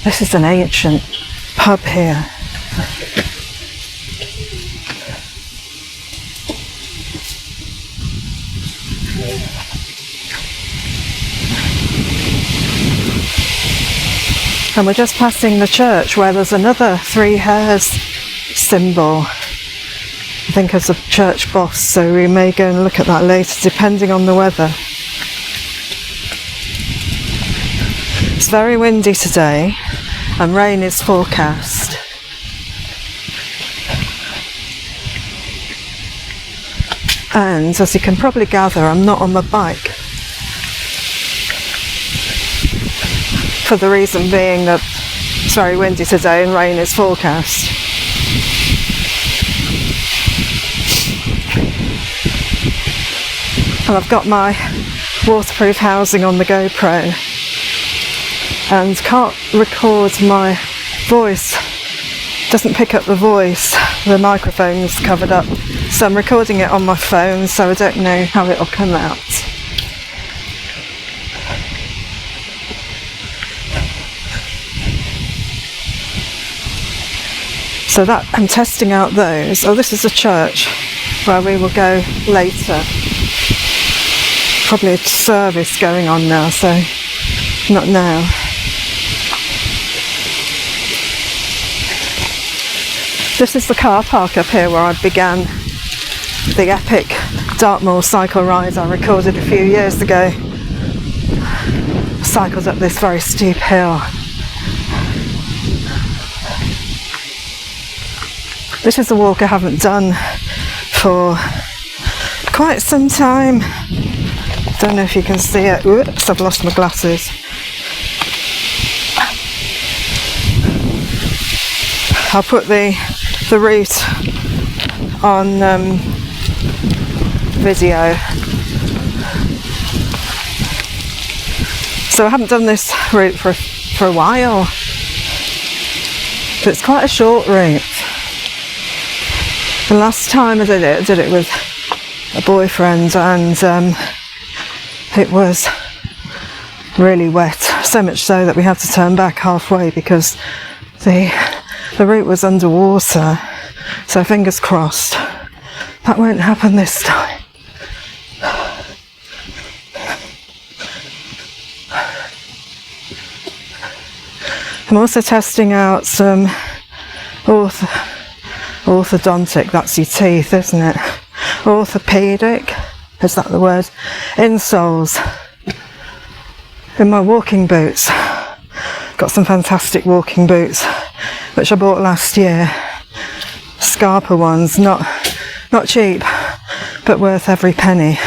This is an ancient pub here. And we're just passing the church where there's another 3 hares symbol, I think as a church boss, so we may go and look at that later depending on the weather. It's very windy today and rain is forecast. And as you can probably gather, I'm not on my bike. For the reason being that it's very windy today and rain is forecast. And I've got my waterproof housing on the GoPro and can't record my voice. Doesn't pick up the voice, the microphone's covered up, so I'm recording it on my phone, so I don't know how it'll come out. So that, I'm testing out those. Oh, this is a church where we will go later. Probably a service going on now, so not now. This is the car park up here where I began the epic Dartmoor cycle ride I recorded a few years ago. I cycled up this very steep hill. This is a walk I haven't done for quite some time. Don't know if you can see it. Oops, I've lost my glasses. I'll put the route on video. So I haven't done this route for a while. But it's quite a short route. The last time I did it with a boyfriend, and it was really wet, so much so that we had to turn back halfway because the route was underwater. So fingers crossed that won't happen this time. I'm also testing out some orthodontic, that's your teeth, isn't it? Orthopedic, is that the word? Insoles in my walking boots. Got some fantastic walking boots which I bought last year. Scarpa ones, not cheap but worth every penny.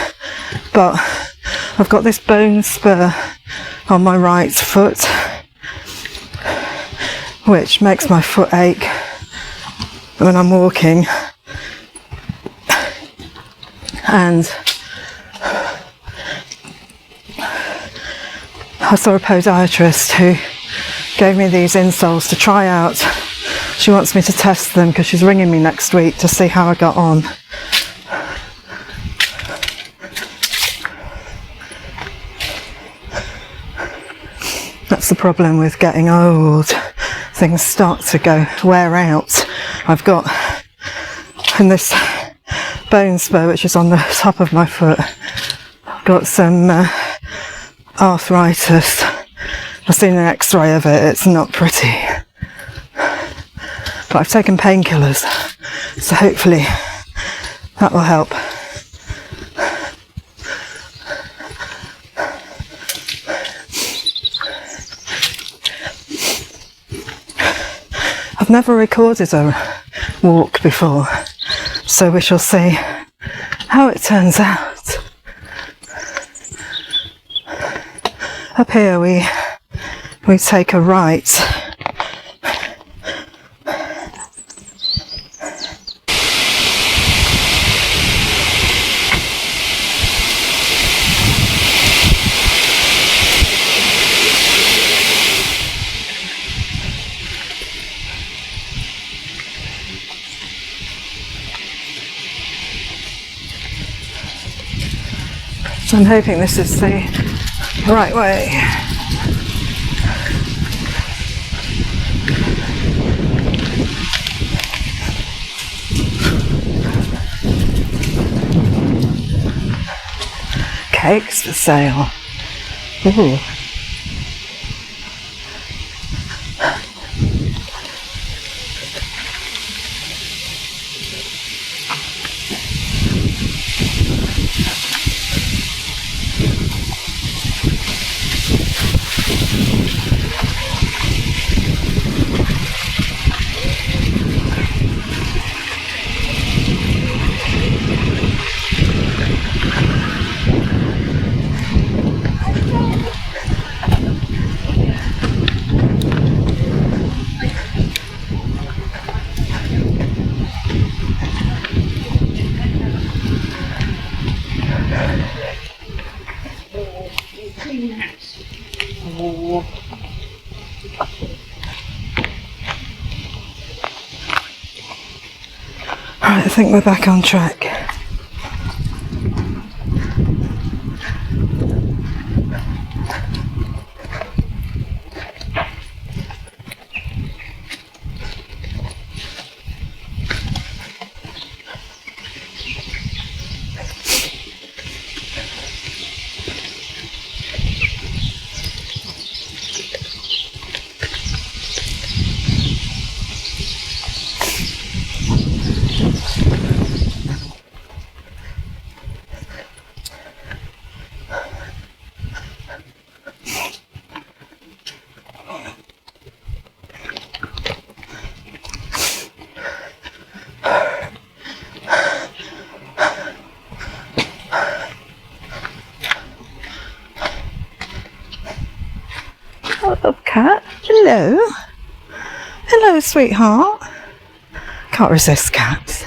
But I've got this bone spur on my right foot which makes my foot ache when I'm walking, and I saw a podiatrist who gave me these insoles to try out. She wants me to test them because she's ringing me next week to see how I got on. That's the problem with getting old. Things start to wear out. I've got in this bone spur which is on the top of my foot, I've got some arthritis. I've seen an x-ray of it, it's not pretty. But I've taken painkillers, so hopefully that will help. I've never recorded a walk before, so we shall see how it turns out. Up here we take a right. So I'm hoping this is the right way. cakes for sale. Ooh. Right, I think we're back on track. Hello, cat. Hello. Hello, sweetheart. Can't resist cats.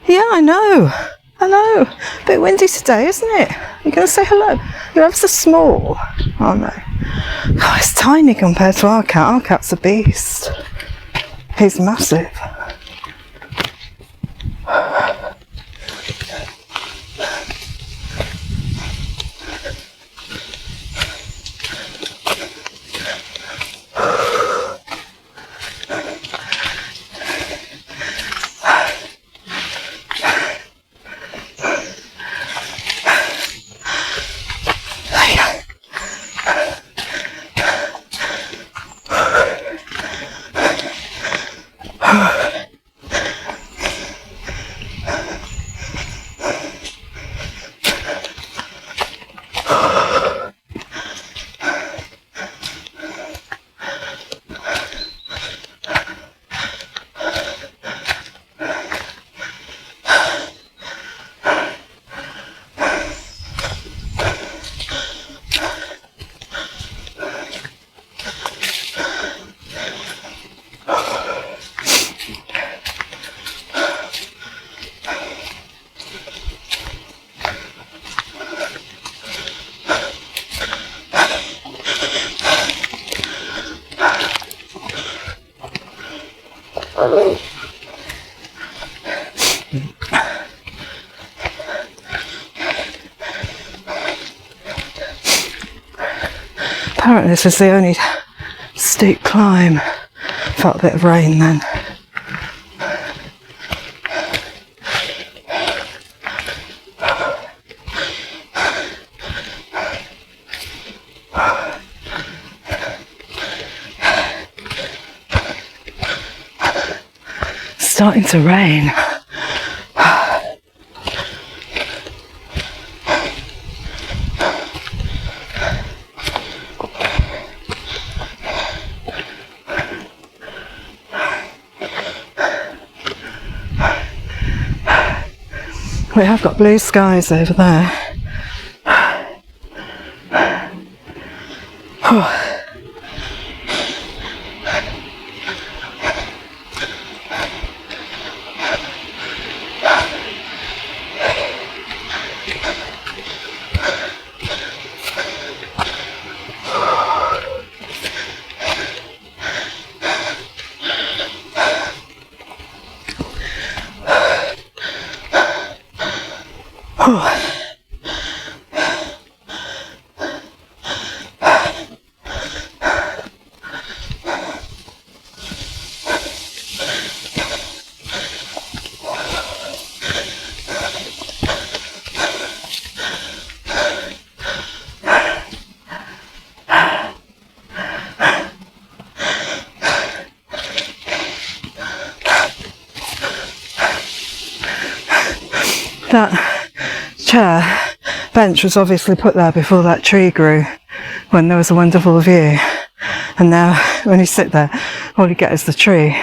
Yeah, I know. Hello. Bit windy today, isn't it? You're going to say hello? You're ever so small. Oh, no. Oh, it's tiny compared to our cat. Our cat's a beast. He's massive. Apparently this was the only steep climb. Felt a bit of rain then. Starting to rain. We have got blue skies over there. That chair bench was obviously put there before that tree grew, when there was a wonderful view, and now when you sit there all you get is the tree.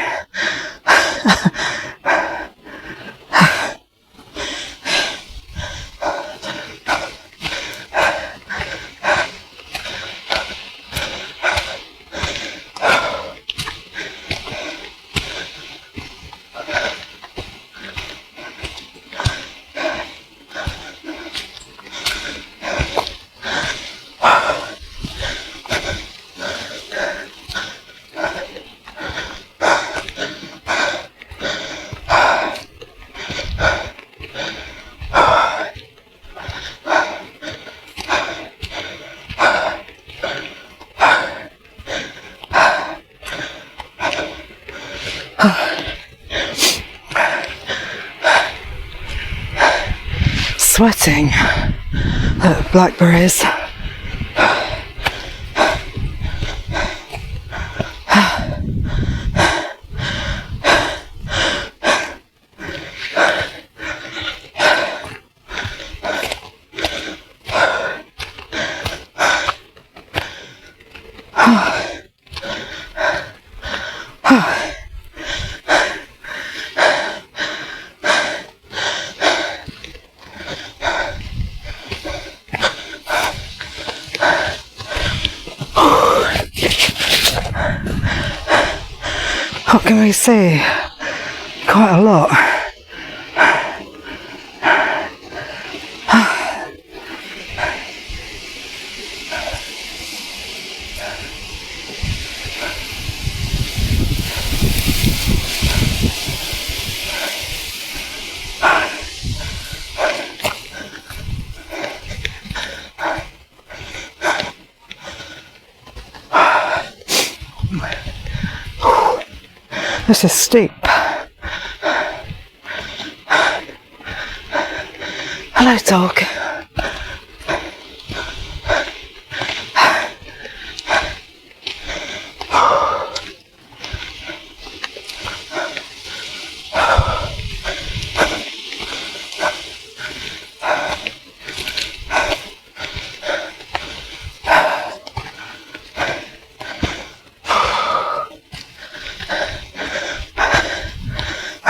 Sweating at blackberries. What can we see? Quite a lot. This is steep. Hello, dog.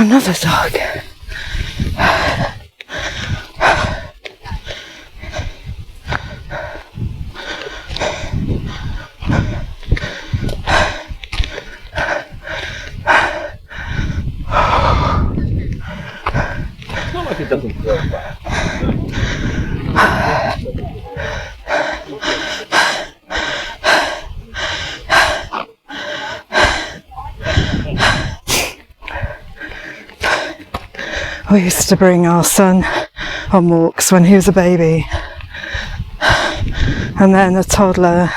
Another dog. It's not like it doesn't work back. We used to bring our son on walks when he was a baby, and then a toddler.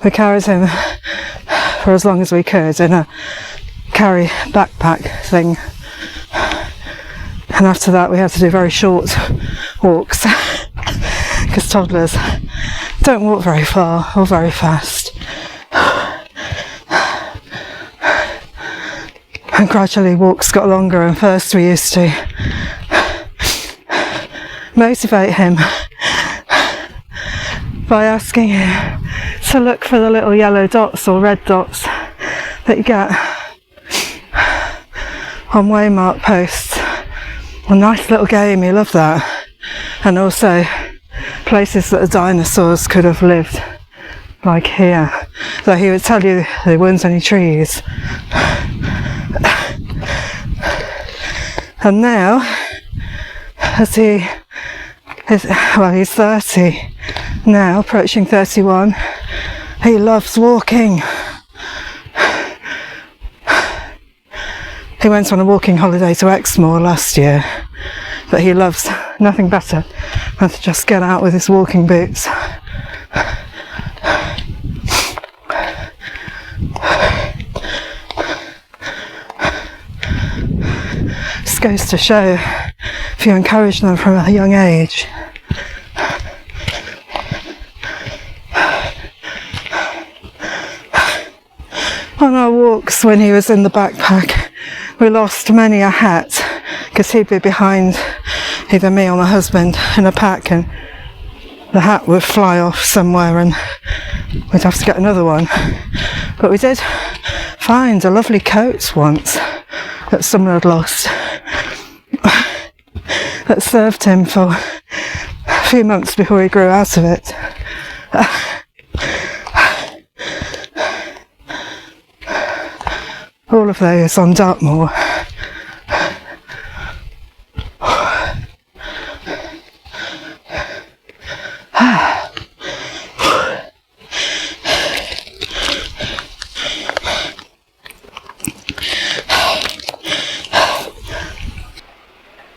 We carried him for as long as we could in a carry backpack thing, and after that we had to do very short walks because toddlers don't walk very far or very fast. And gradually walks got longer, and first we used to motivate him by asking him to look for the little yellow dots or red dots that you get on waymark posts. A nice little game, he loved that. And also places that the dinosaurs could have lived, like here. Though he would tell you there weren't any trees. And now, as he's 30 now, approaching 31, he loves walking. He went on a walking holiday to Exmoor last year, but he loves nothing better than to just get out with his walking boots. Just goes to show, if you encourage them from a young age. On our walks when he was in the backpack, we lost many a hat because he'd be behind either me or my husband in a pack, and the hat would fly off somewhere and we'd have to get another one. But we did find a lovely coat once that someone had lost that served him for a few months before he grew out of it. All of those on Dartmoor.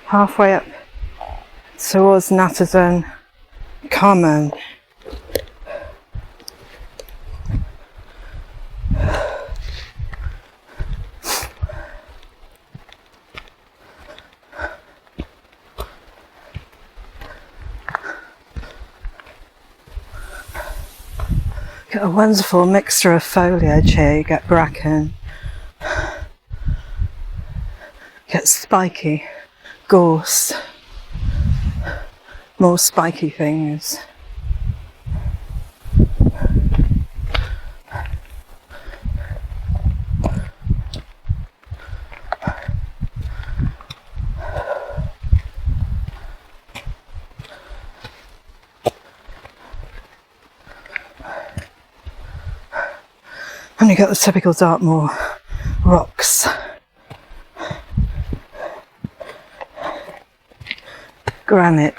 Halfway up towards Natterden Common. Got a wonderful mixture of foliage here. You get bracken, get spiky gorse, more spiky things. And you get the typical Dartmoor rocks. Granite.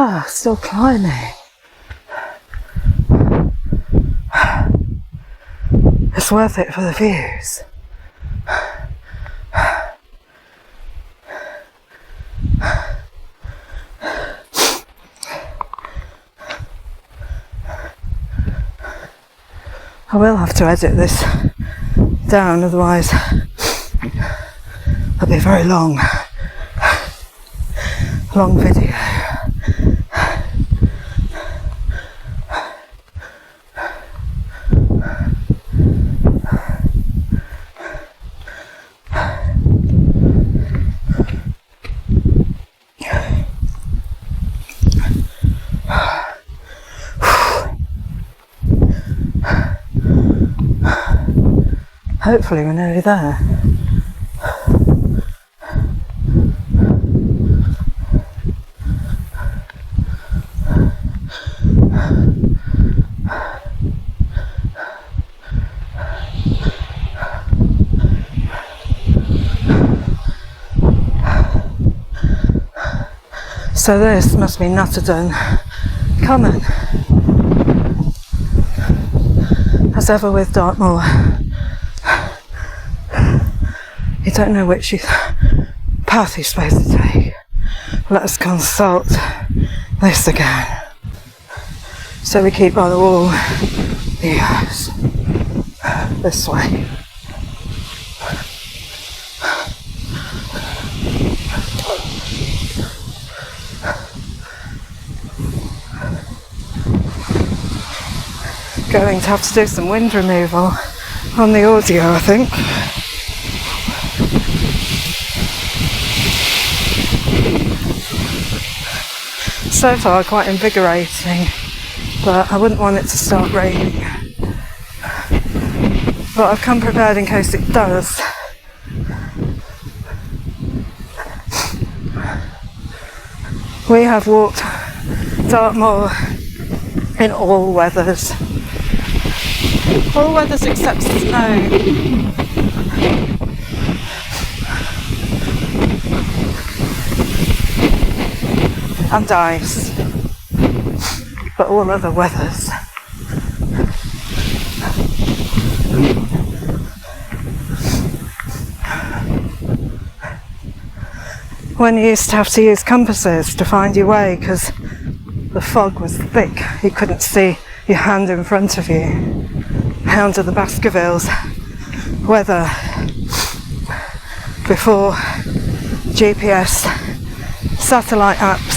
Ah, still climbing. It's worth it for the views. I will have to edit this down, otherwise it'll be a very long video. Hopefully we're nearly there. So this must be Natterden Common. As ever with Dartmoor, you don't know which path you're supposed to take. Let us consult this again. So we keep by the wall. Yes. This way. Going to have to do some wind removal on the audio, I think. So far quite invigorating, but I wouldn't want it to start raining. But I've come prepared in case it does. We have walked Dartmoor in all weathers. All weathers except snow. And ice. But all other weathers. when you used to have to use compasses to find your way because the fog was thick, you couldn't see your hand in front of you. Hound of the Baskervilles weather before GPS satellite apps.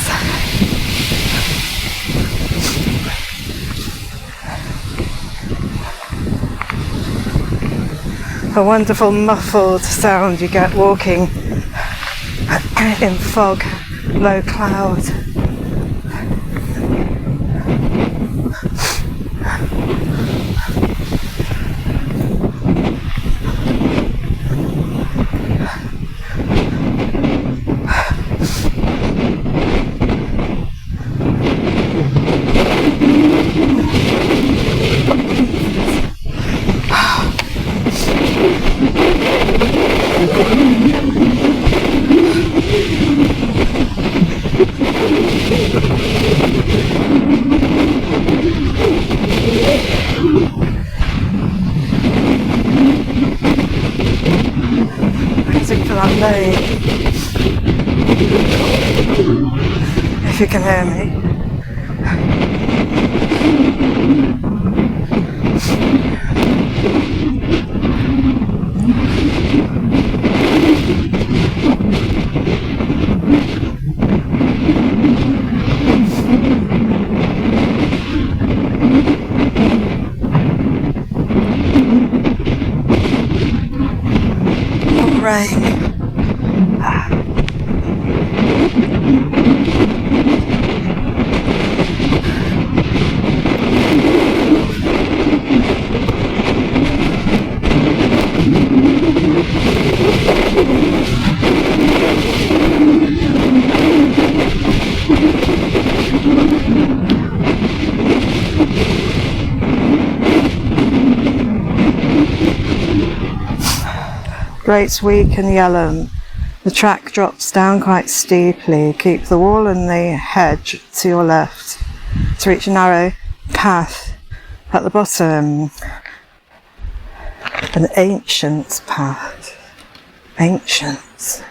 A wonderful muffled sound you get walking in fog, low cloud. Music for that lake. If you can hear me. Rain. Great Week and Yellowham. The track drops down quite steeply. Keep the wall and the hedge to your left to reach a narrow path at the bottom. An ancient path. Ancient.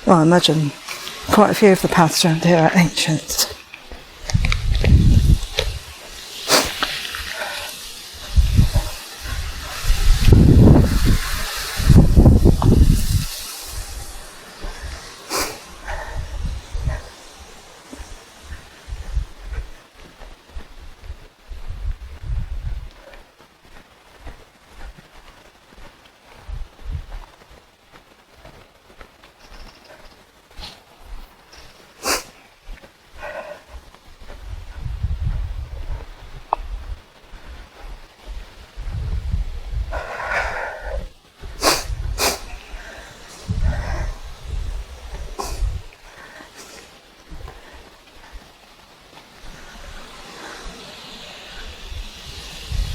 Well, I imagine quite a few of the paths around here are ancient.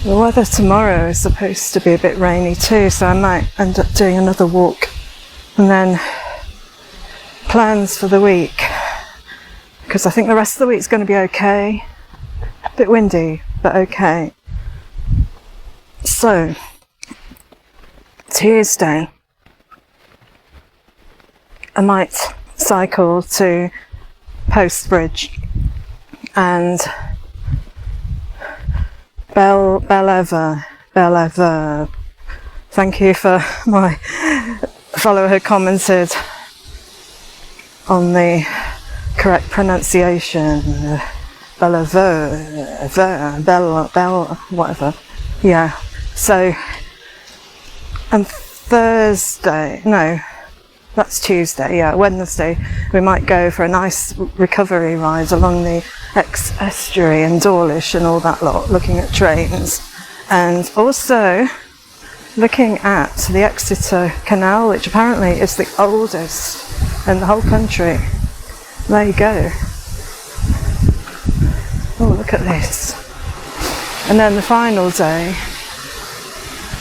The weather tomorrow is supposed to be a bit rainy too, so I might end up doing another walk. And then plans for the week, because I think the rest of the week's going to be okay. A bit windy, but okay. So, Tuesday, I might cycle to Post Bridge and Bellever. Thank you for my follower who commented on the correct pronunciation. Whatever. Yeah. So, and Thursday, no, that's Tuesday, yeah, Wednesday, we might go for a nice recovery ride along the estuary and Dawlish and all that lot, looking at trains, and also looking at the Exeter Canal, which apparently is the oldest in the whole country. There you go. Oh, look at this. And then the final day,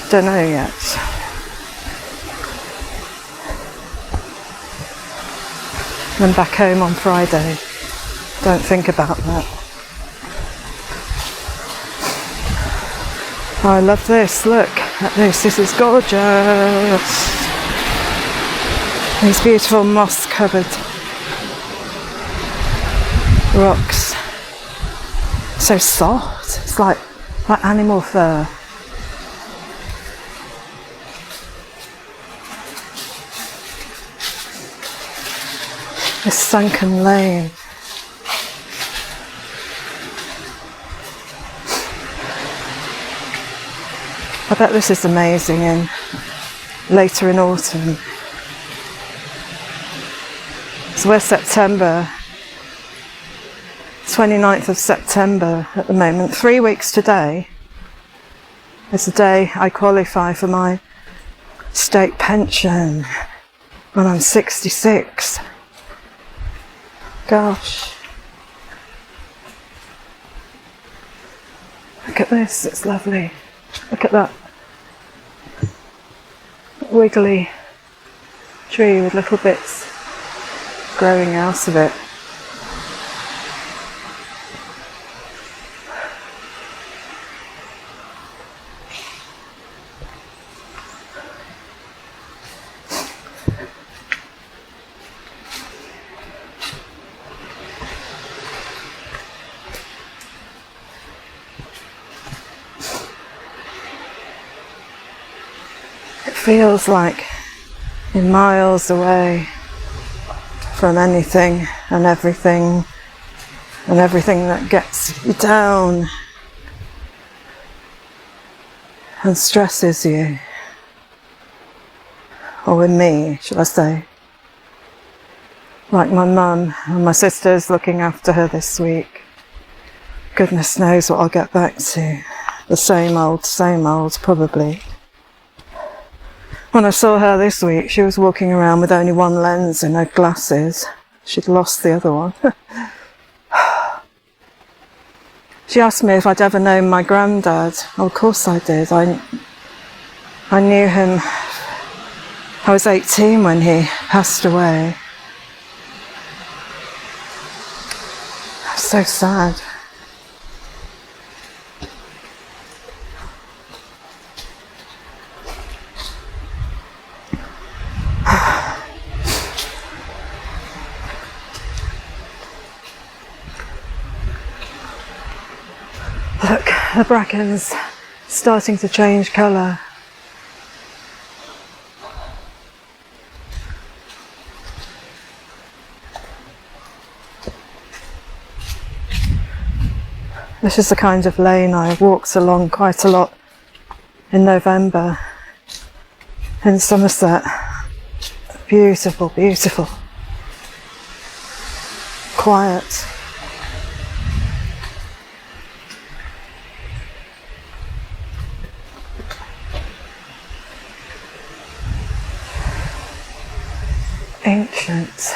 don't know yet. Then back home on Friday. Don't think about that. Oh, I love this. Look at this. This is gorgeous. These beautiful moss-covered rocks. So soft. It's like animal fur. This sunken lane. I bet this is amazing later in autumn. So we're September, 29th of September at the moment. 3 weeks today is the day I qualify for my state pension when I'm 66. Gosh. Look at this, it's lovely. Look at that wiggly tree with little bits growing out of it. Feels like you're miles away from anything and everything that gets you down and stresses you, or with me, shall I say, like my mum and my sister's looking after her this week. Goodness knows what I'll get back to. The same old, probably. When I saw her this week, she was walking around with only one lens in her glasses. She'd lost the other one. She asked me if I'd ever known my granddad. Oh, of course I did. I knew him. I was 18 when he passed away. So sad. Look, the bracken's starting to change colour. This is the kind of lane I walked along quite a lot in November in Somerset. Beautiful, beautiful. Quiet. Ancient.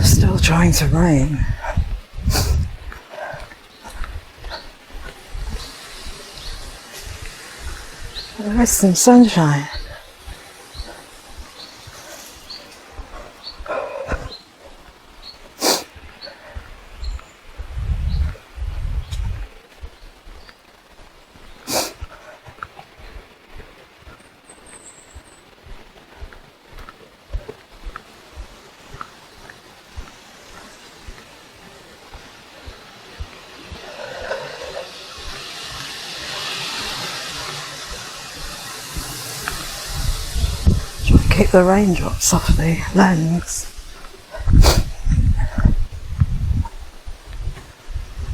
Still trying to rain. There is some sunshine. keep the raindrops off the lens.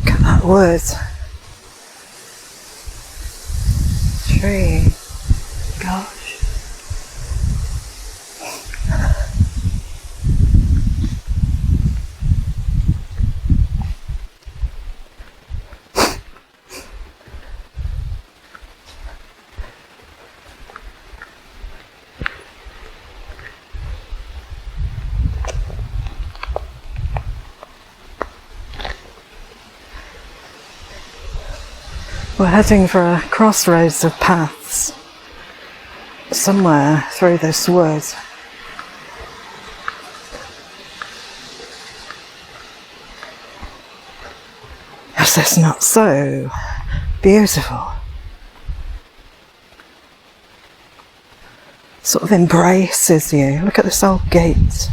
Look at that wood. Tree. Gosh. We're heading for a crossroads of paths somewhere through this wood. Is this not so beautiful? Sort of embraces you. Look at this old gate.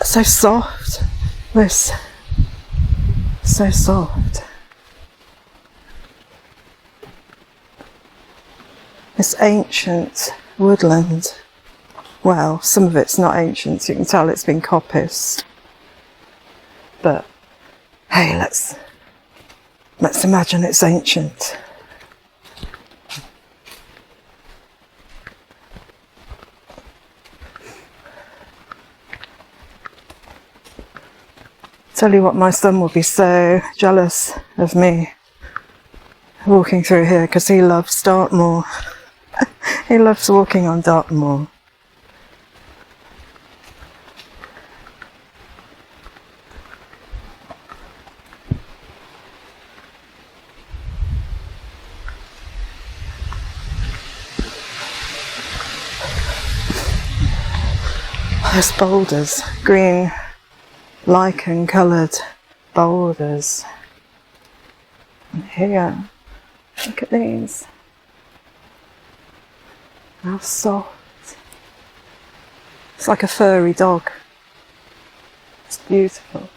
So soft, this, so soft. This ancient woodland, well, some of it's not ancient, you can tell it's been coppiced. But hey, let's imagine it's ancient. Tell you what, my son will be so jealous of me walking through here because he loves Dartmoor. He loves walking on Dartmoor. There's boulders, green lichen coloured boulders. And here, look at these. How soft. It's like a furry dog. It's beautiful.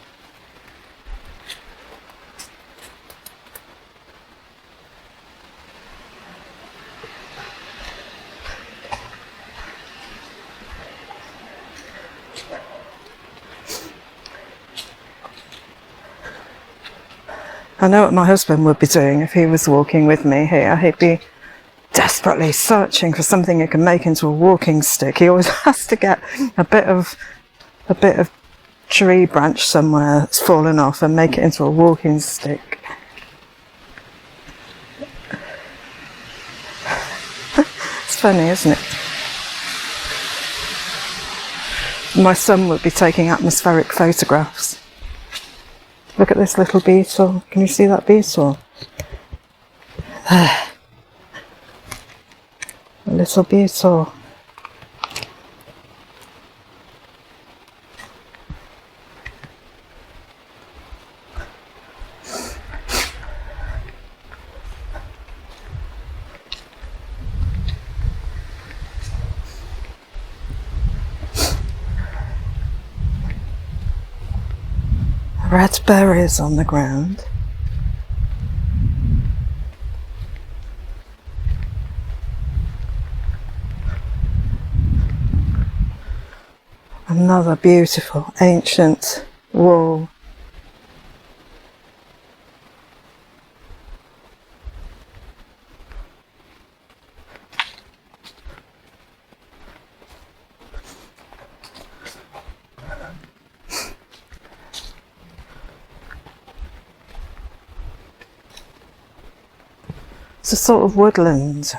I know what my husband would be doing if he was walking with me here. He'd be desperately searching for something he can make into a walking stick. He always has to get a bit of tree branch somewhere that's fallen off and make it into a walking stick. It's funny, isn't it? My son would be taking atmospheric photographs. Look at this little beetle. Can you see that beetle? There. A little beetle. Red berries on the ground. Another beautiful ancient wall. It's a sort of woodland.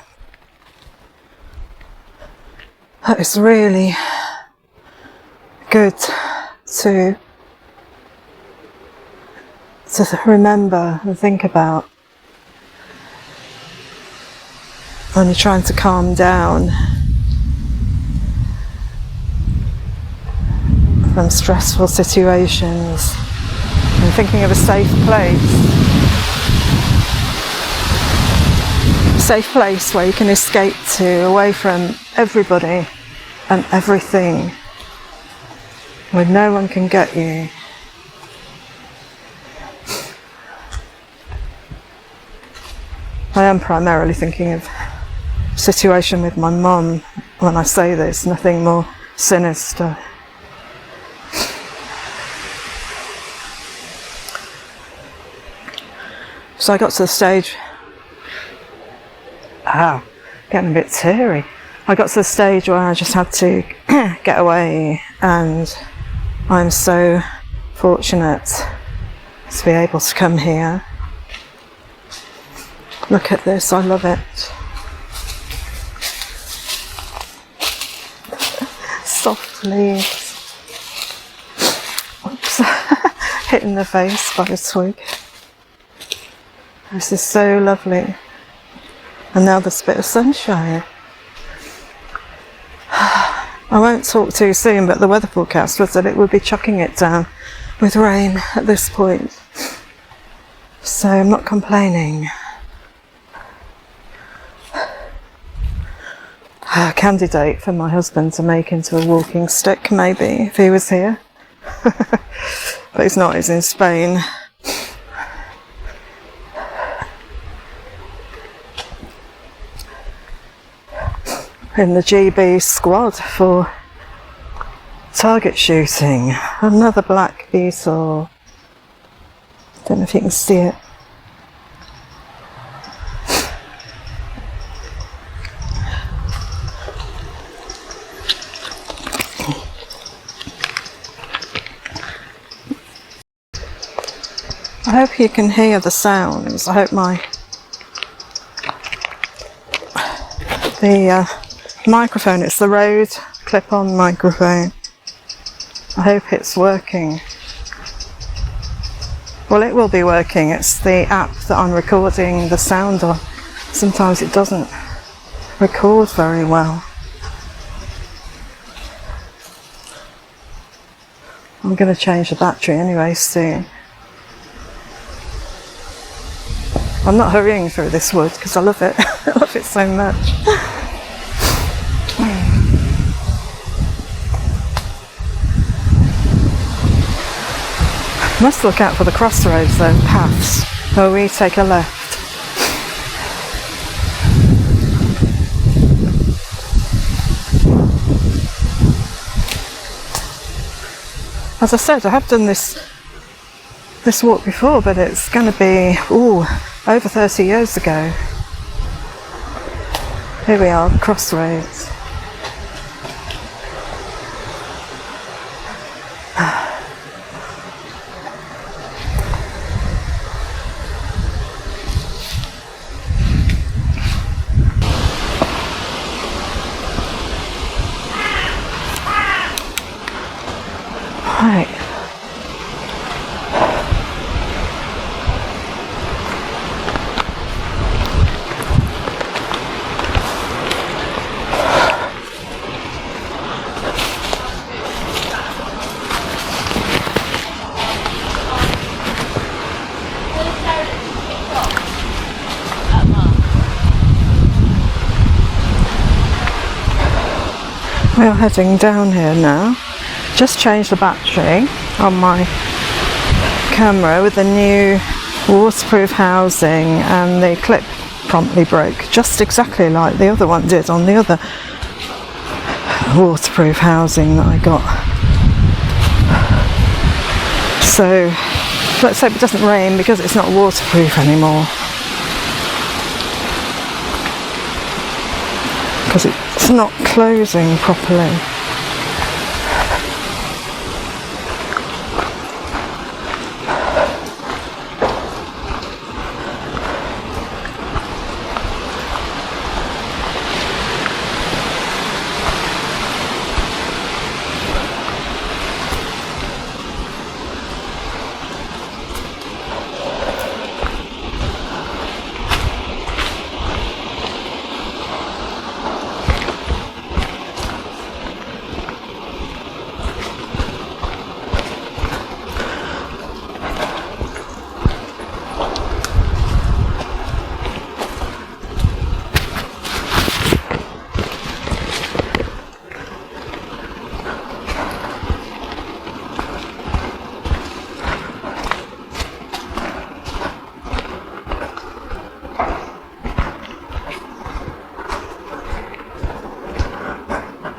That is really good to remember and think about when you're trying to calm down from stressful situations and thinking of a safe place. Safe place where you can escape to, away from everybody and everything, where no one can get you. I am primarily thinking of situation with my mum when I say this, nothing more sinister. So I got to the stage, getting a bit teary. I got to the stage where I just had to get away, and I'm so fortunate to be able to come here. Look at this, I love it. Soft leaves. Oops. Hit in the face by a twig. This is so lovely. And now there's a bit of sunshine. I won't talk too soon, but the weather forecast was that it would be chucking it down with rain at this point. So I'm not complaining. A candidate for my husband to make into a walking stick, maybe, if he was here. But he's not, he's in Spain. In the GB squad for target shooting. Another black beetle. Don't know if you can see it. I hope you can hear the sounds. I hope the microphone, it's the Rode clip-on microphone. I hope it's working. Well, it will be working. It's the app that I'm recording the sound on. Sometimes it doesn't record very well. I'm going to change the battery anyway soon. I'm not hurrying through this wood because I love it. I love it so much. Must look out for the crossroads though, paths, where we take a left. As I said, I have done this walk before, but it's going to be, over 30 years ago. Here we are, crossroads. Right. We are heading down here now. Just changed the battery on my camera with the new waterproof housing, and the clip promptly broke, just exactly like the other one did on the other waterproof housing that I got. So let's hope it doesn't rain because it's not waterproof anymore. Because it's not closing properly.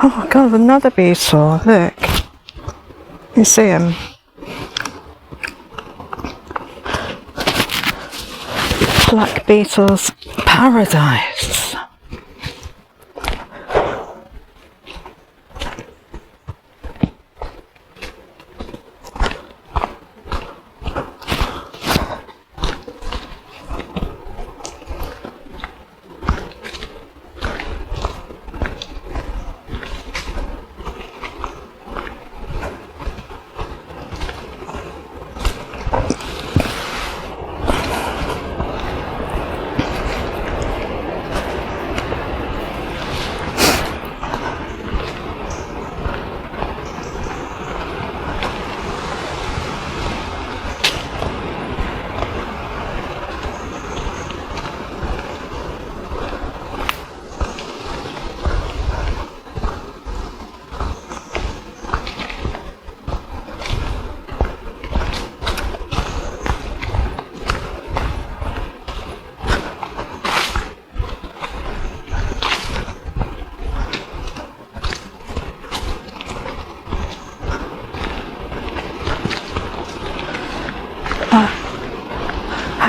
Oh God, another beetle, look. You see him? Black beetle's paradise.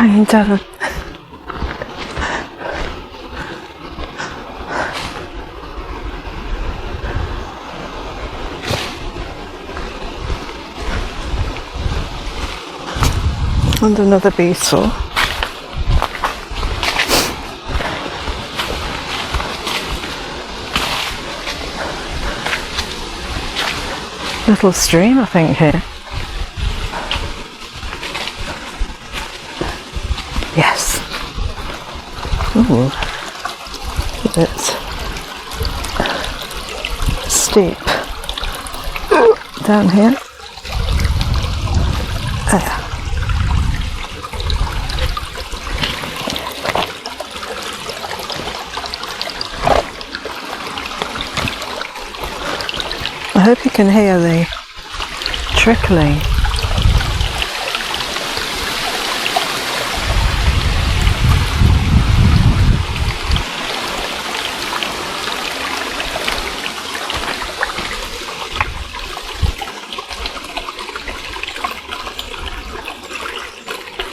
Hanging Devon. And another beetle. Little stream, I think, here. Yes. Ooh. A bit steep. Down here. There. I hope you can hear the trickling.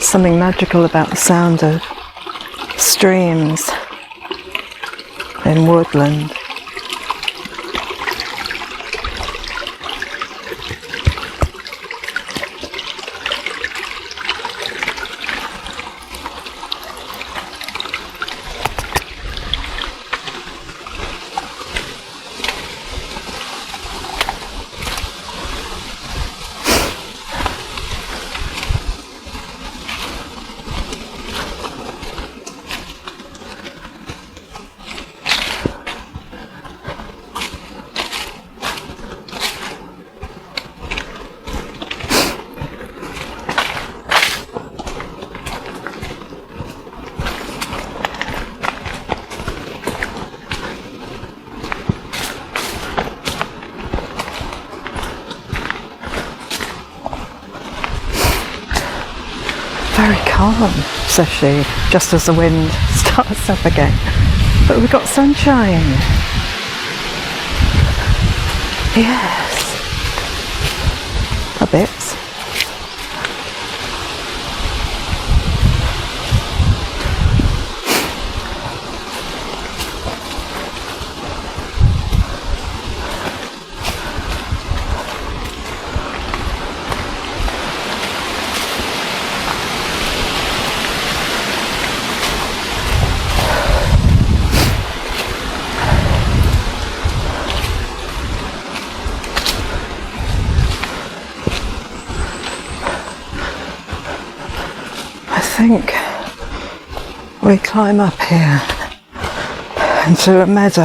Something magical about the sound of streams in woodland. Very calm, says she, just as the wind starts up again. But we've got sunshine. Yes. A bit. I think we climb up here into a meadow.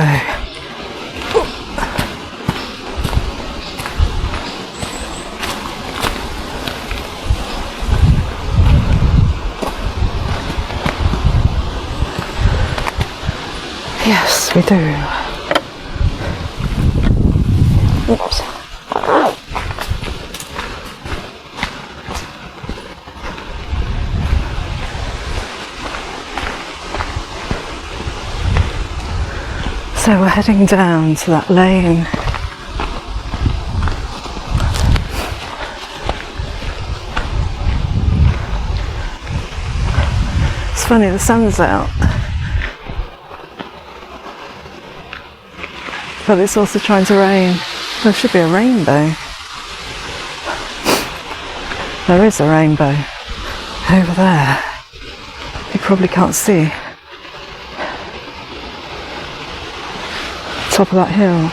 Yes, we do. Oops. So we're heading down to that lane. It's funny, the sun's out, but it's also trying to rain. There should be a rainbow. There is a rainbow over there. You probably can't see. Top of that hill.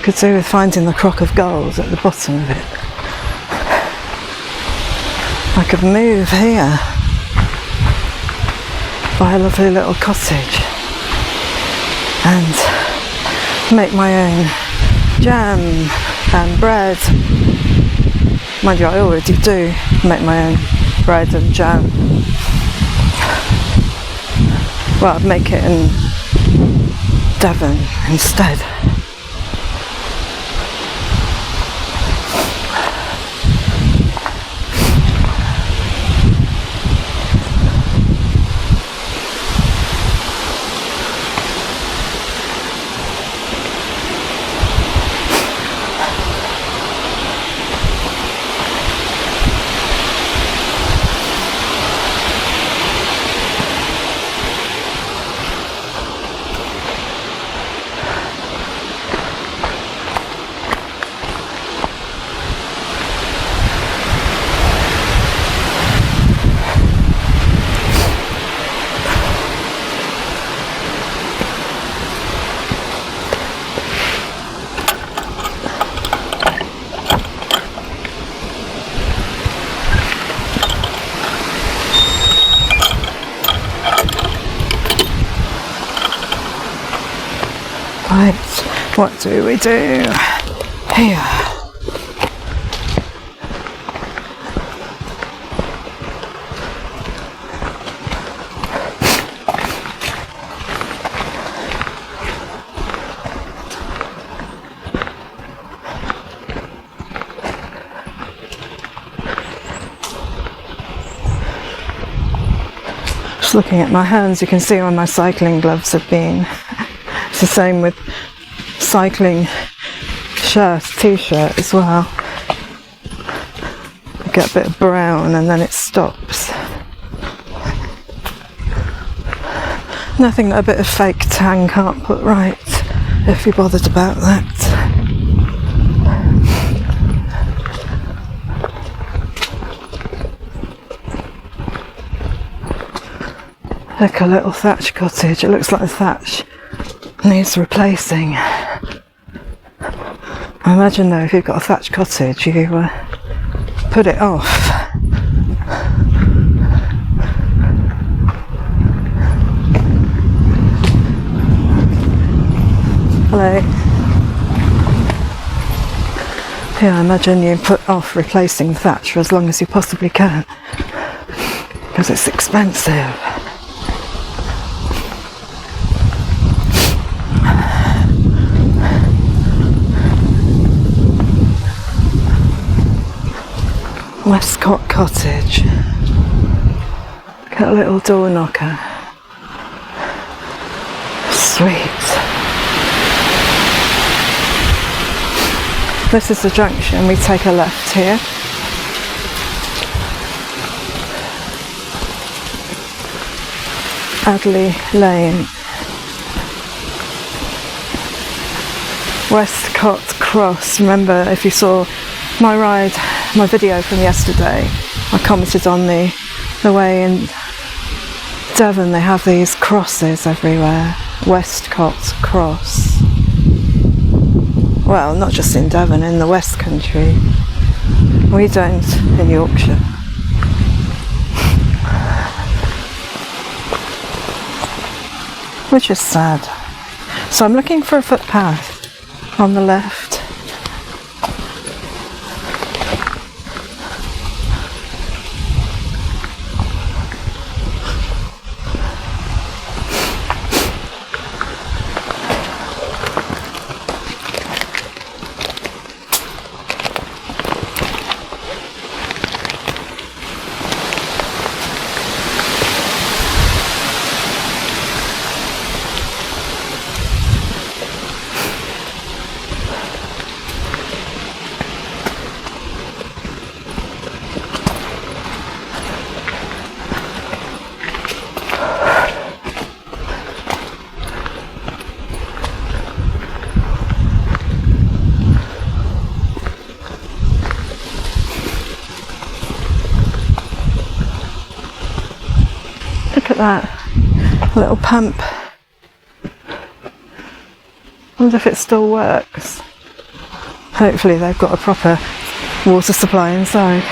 Could do with finding the crock of gold at the bottom of it. I could move here, buy a lovely little cottage and make my own jam and bread. Mind you, I already do make my own bread and jam. Well, I'd make it in Devon instead. Right, what do we do here? Just looking at my hands, you can see where my cycling gloves have been. It's the same with cycling shirt, t-shirt as well. You get a bit of brown and then it stops. Nothing that a bit of fake tan can't put right, if you're bothered about that. Like a little thatch cottage. It looks like the thatch needs replacing. I imagine though, if you've got a thatch cottage, you put it off. Hello. Yeah, I imagine you put off replacing thatch for as long as you possibly can, because it's expensive. Westcott Cottage. Got a little door knocker. Sweet. This is the junction. We take a left here. Adley Lane. Westcott Cross. Remember, if you saw my video from yesterday, I commented on the way in Devon they have these crosses everywhere. Westcott Cross. Well, not just in Devon, in the West Country. We don't in Yorkshire. Which is sad. So I'm looking for a footpath on the left. Look at that little pump. Wonder if it still works. Hopefully they've got a proper water supply inside.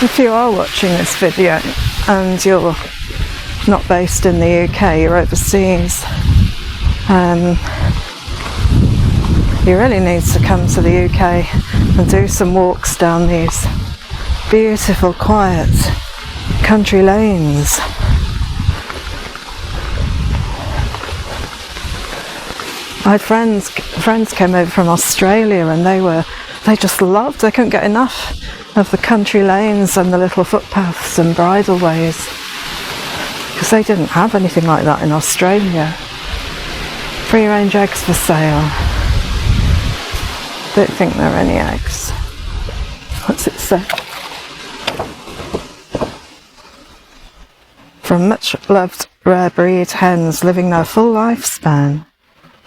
If you are watching this video and you're not based in the UK, you're overseas, you really need to come to the UK and do some walks down these beautiful, quiet country lanes. I had friends came over from Australia, and they just loved, they couldn't get enough of the country lanes and the little footpaths and bridleways, because they didn't have anything like that in Australia. Free range eggs for sale. Don't think there are any eggs. What's it say? From much loved rare breed hens living their full lifespan,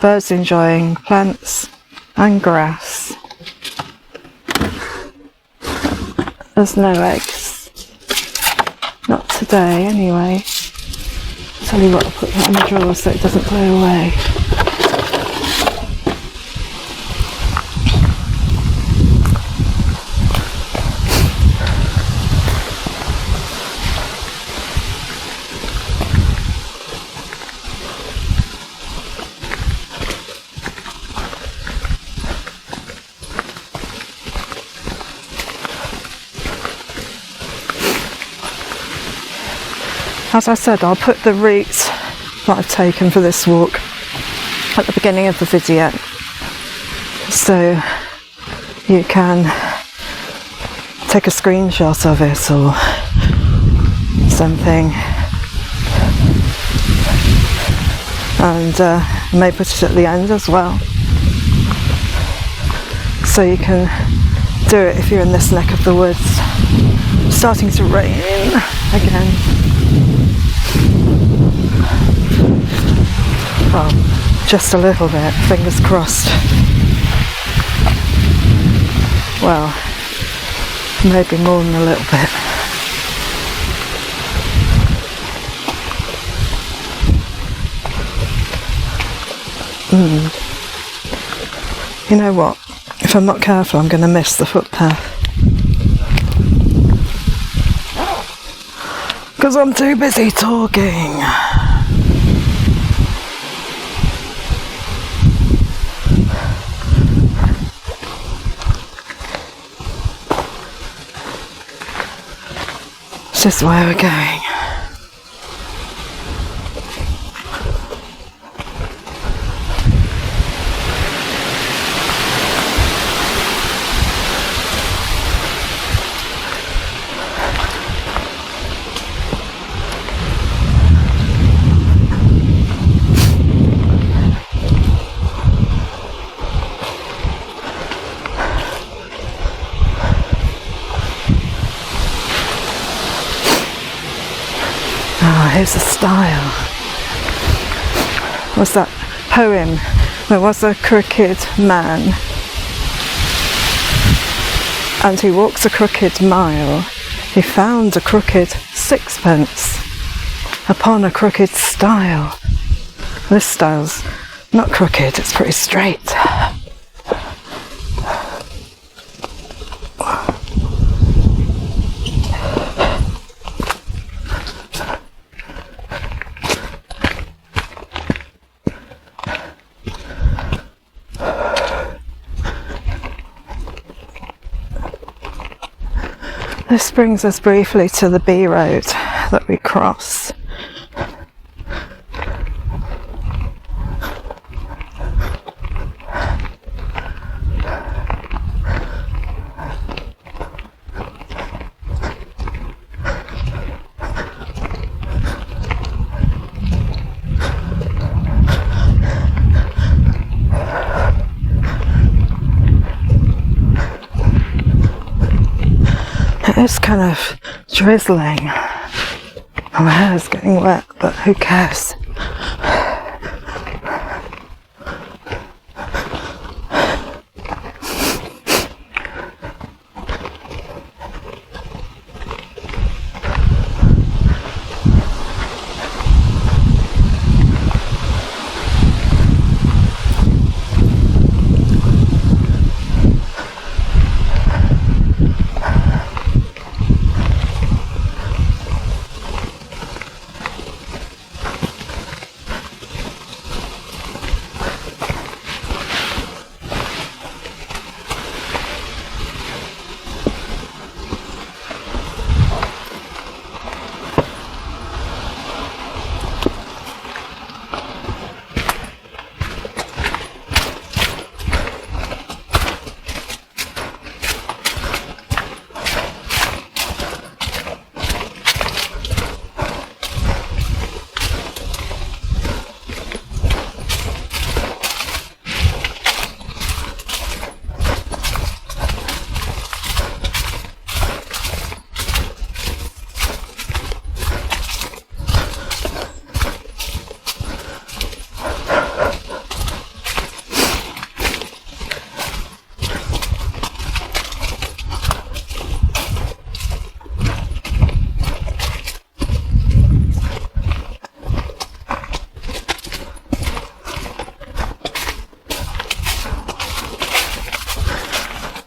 birds enjoying plants and grass. There's no eggs. Not today, anyway. Tell you what, I'll put that in the drawer so it doesn't blow away. As I said, I'll put the route that I've taken for this walk at the beginning of the video, so you can take a screenshot of it or something, and may put it at the end as well, so you can do it if you're in this neck of the woods. It's starting to rain again. Well, just a little bit, fingers crossed. Well, maybe more than a little bit. You know what? If I'm not careful, I'm going to miss the footpath. Because I'm too busy talking. This is where we're going. Here's a style. What's that poem? There was a crooked man, and he walks a crooked mile. He found a crooked sixpence upon a crooked stile. This style's not crooked, it's pretty straight. This brings us briefly to the B road that we cross. It's kind of drizzling. My hair's getting wet, but who cares?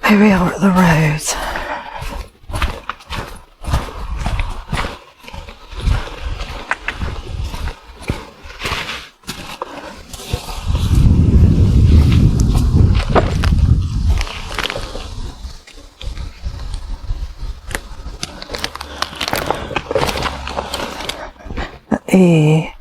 Here we are at the road. The E.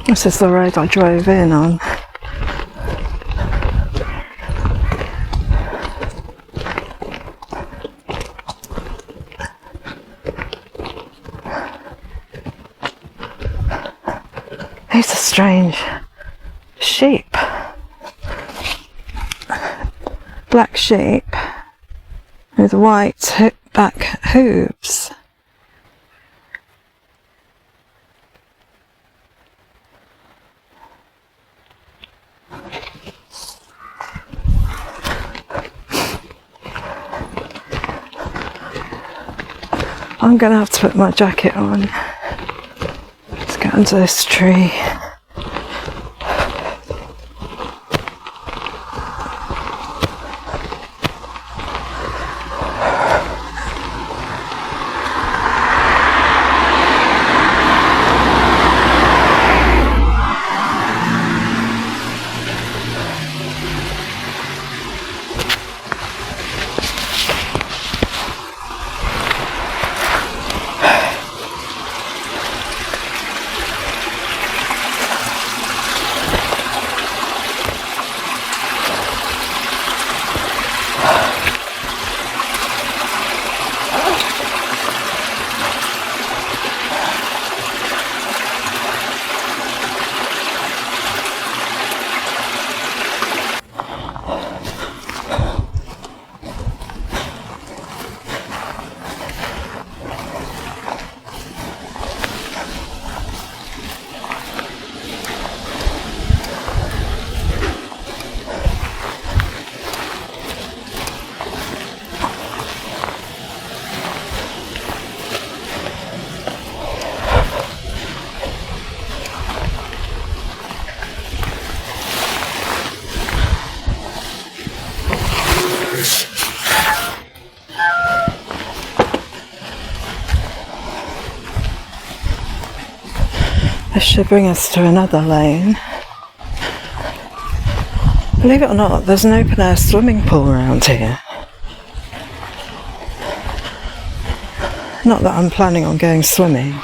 This is the road I drove in on. These are strange sheep. Black sheep with white back hooves. I'm going to have to put my jacket on. Let's get under this tree. This should bring us to another lane. Believe it or not, there's an open air swimming pool around here. Not that I'm planning on going swimming.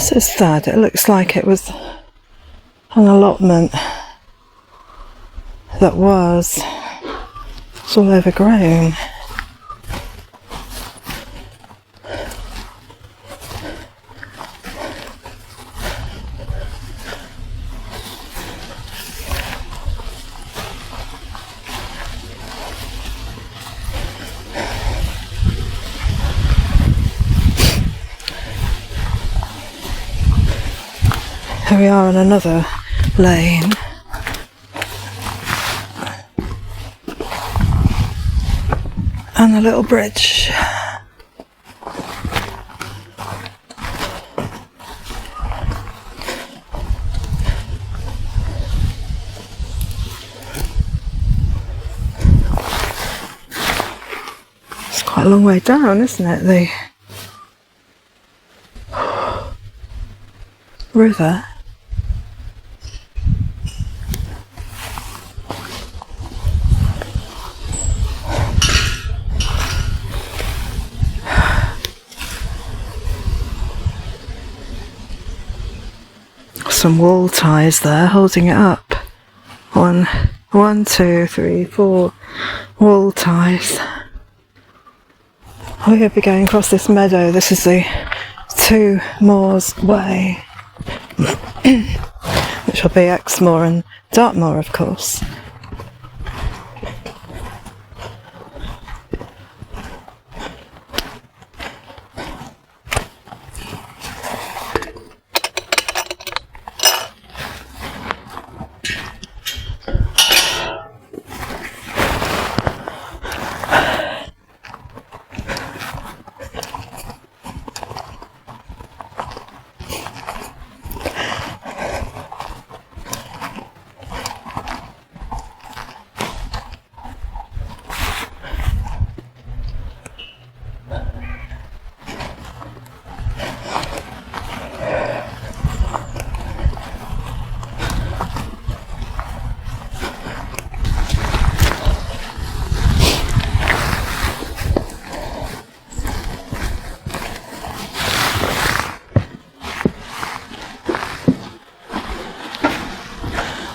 So sad, it looks like it was an allotment that was. It's all overgrown. Here we are on another lane. And a little bridge. It's quite a long way down, isn't it? The river. Some wall ties there holding it up. One, two, three, 4 wall ties. We're going to be going across this meadow. This is the Two Moors Way, which will be Exmoor and Dartmoor, of course.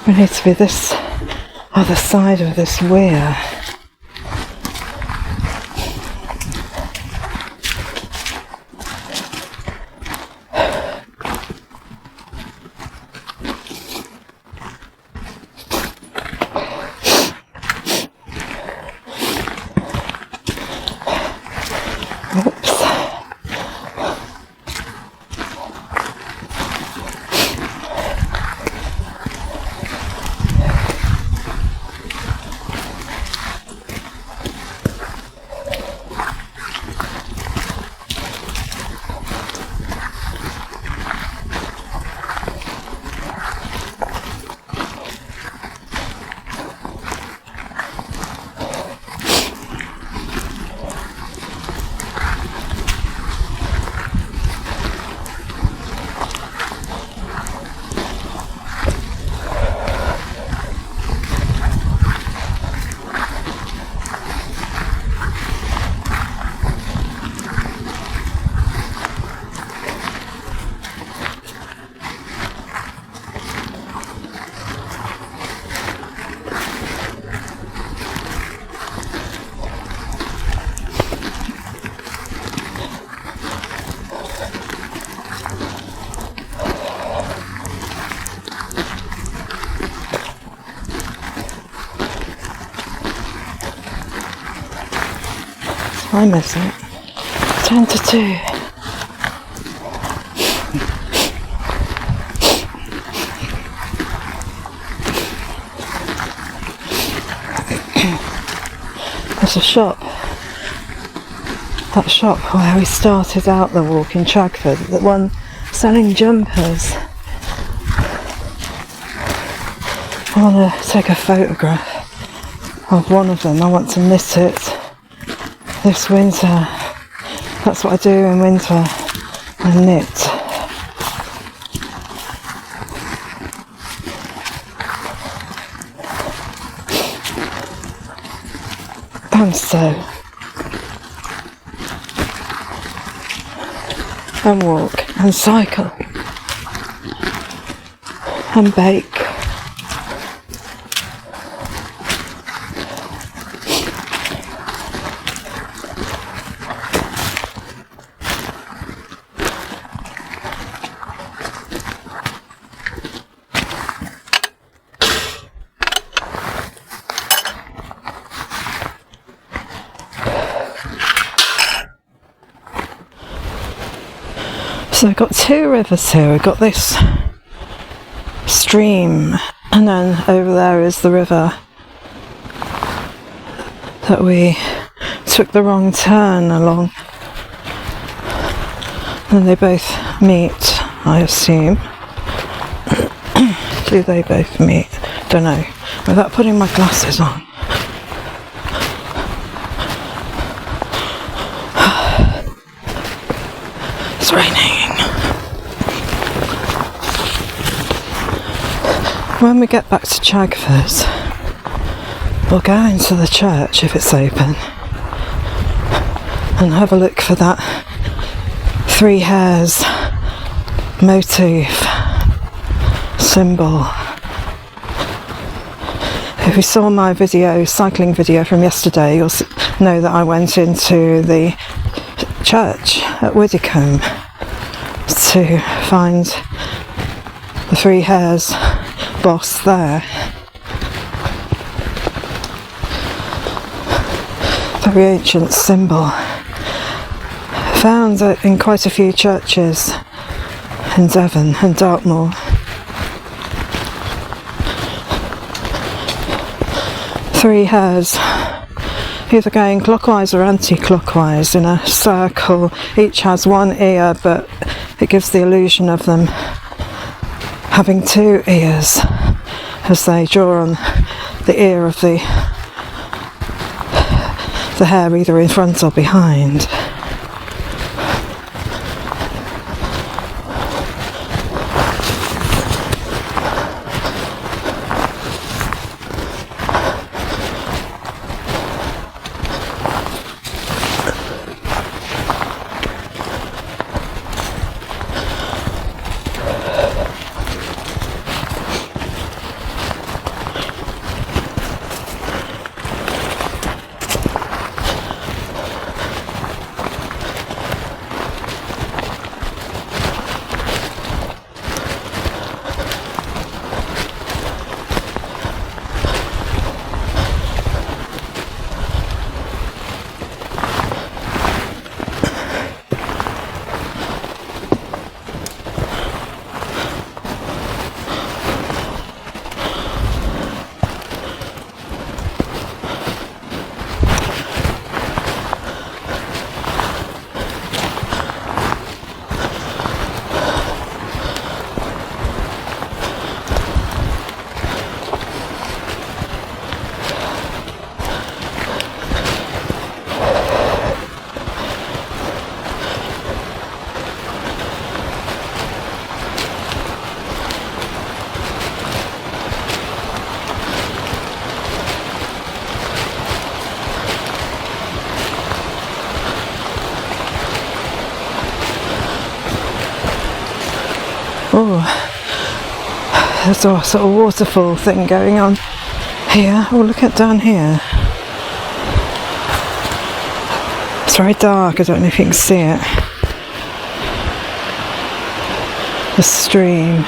We need to be this other side of this weir. time is it? 10 to 2. There's a shop. That shop where we started out the walk in Chagford, the one selling jumpers. I want to take a photograph of one of them. I want to knit it this winter. That's what I do in winter. I knit. And sew. And walk. And cycle. And bake. So I've got two rivers here. We've got this stream, and then over there is the river that we took the wrong turn along. And they both meet, I assume. Do they both meet? Don't know. Without putting my glasses on. It's raining. When we get back to Chagford, we'll go into the church if it's open and have a look for that 3 hares motif symbol. If you saw my video, cycling video from yesterday, you'll know that I went into the church at Widdicombe to find the 3 hares boss there. Very ancient symbol. Found it in quite a few churches in Devon and Dartmoor. Three hares, either going clockwise or anti-clockwise in a circle. Each has 1 ear, but it gives the illusion of them having 2 ears as they draw on the ear of the hare either in front or behind. Oh, there's a sort of waterfall thing going on here. Oh, look at down here. It's very dark, I don't know if you can see it. The stream.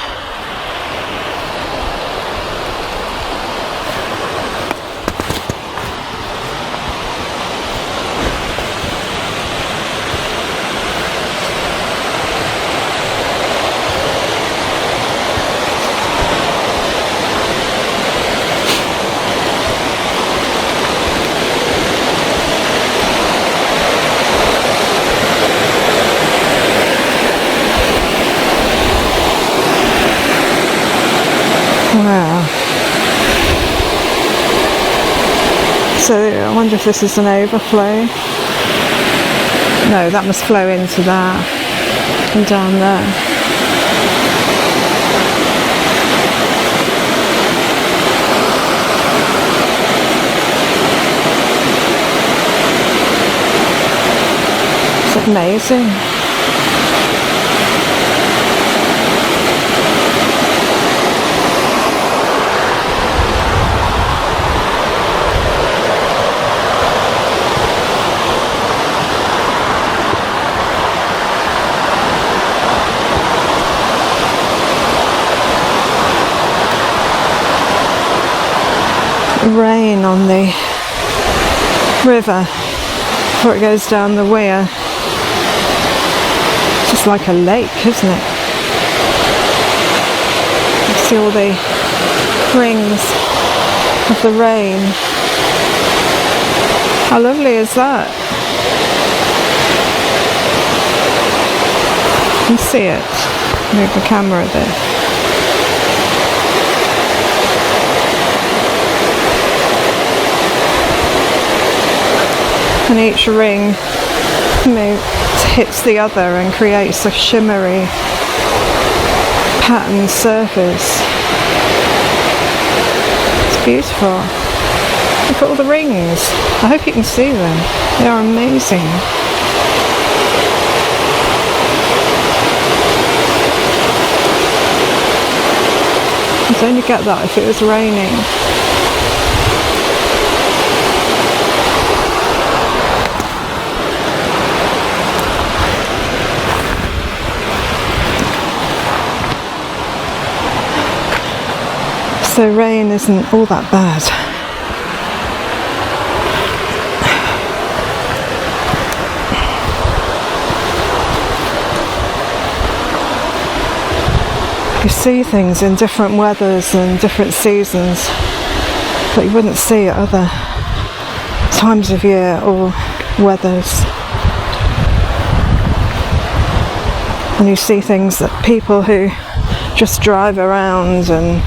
Wow. So I wonder if this is an overflow. No, that must flow into that and down there. It's amazing. Rain on the river before it goes down the weir. It's just like a lake, isn't it? You see all the rings of the rain. How lovely is that? You can see it. Move the camera there. And each ring hits the other and creates a shimmery patterned surface. It's beautiful. Look at all the rings. I hope you can see them. They are amazing. You'd only get that if it was raining. So rain isn't all that bad. You see things in different weathers and different seasons that you wouldn't see at other times of year or weathers. And you see things that people who just drive around and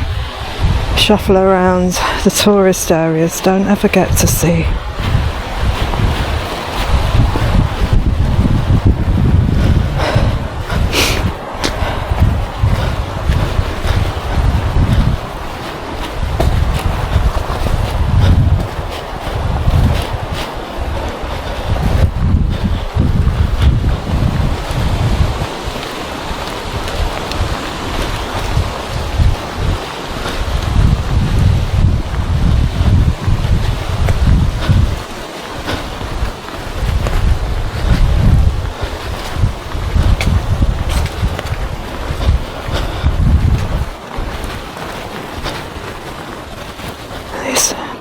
shuffle around the tourist areas don't ever get to see.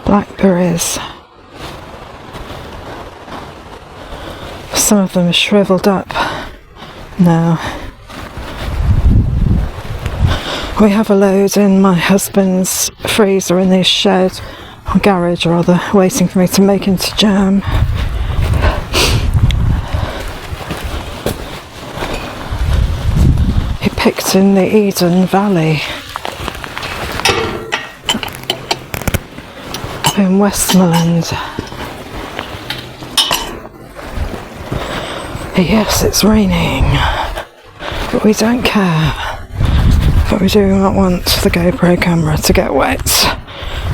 Blackberries. Some of them are shriveled up now. We have a load in my husband's freezer in his shed, or garage rather, waiting for me to make into jam. He picked in the Eden Valley in Westmoreland. Yes, it's raining, but we don't care. But we do not want the GoPro camera to get wet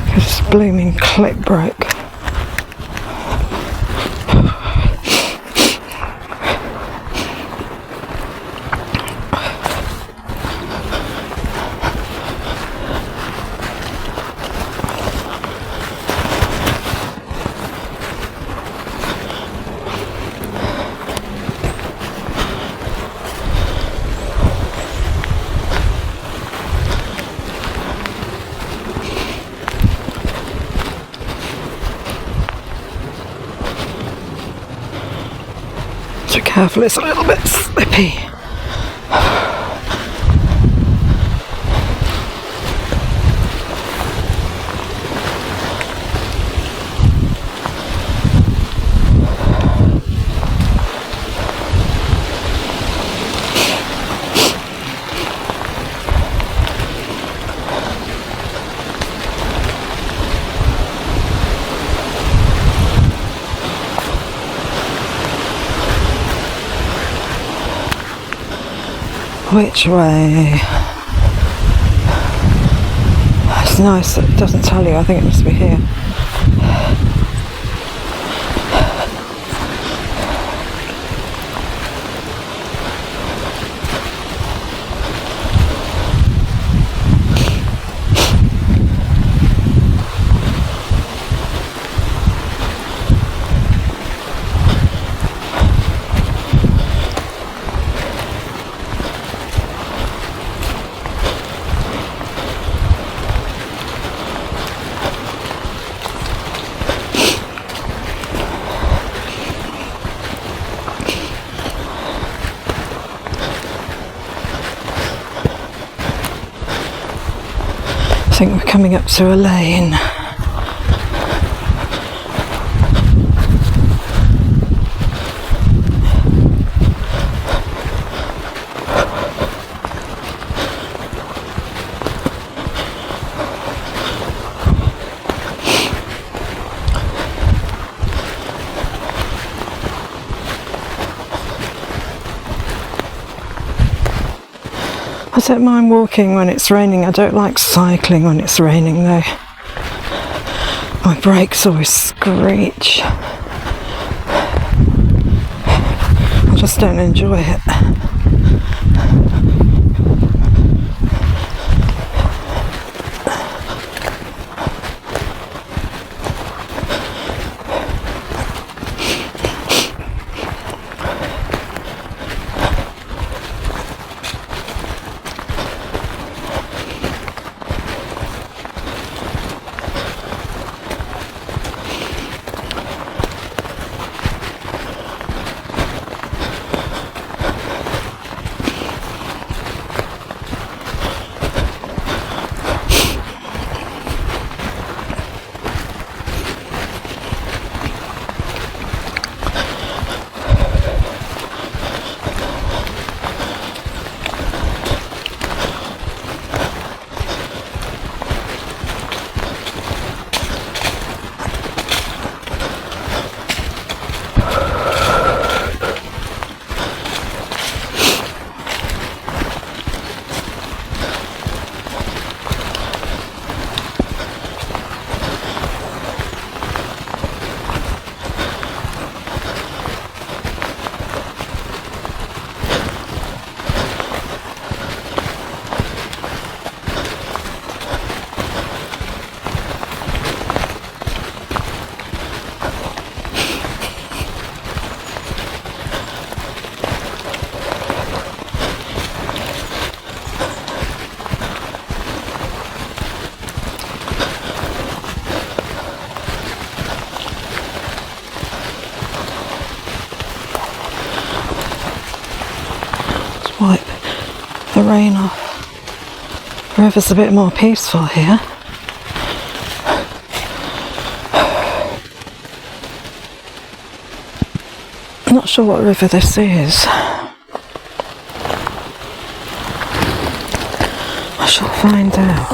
because this blooming clip broke. So careful, it's a little bit slippy. Which way? It's nice that it doesn't tell you. I think it must be here. I think we're coming up to a lane. I don't mind walking when it's raining. I don't like cycling when it's raining though. My brakes always screech. I just don't enjoy it. Wipe the rain off. The river's a bit more peaceful here. I'm not sure what river this is. I shall find out.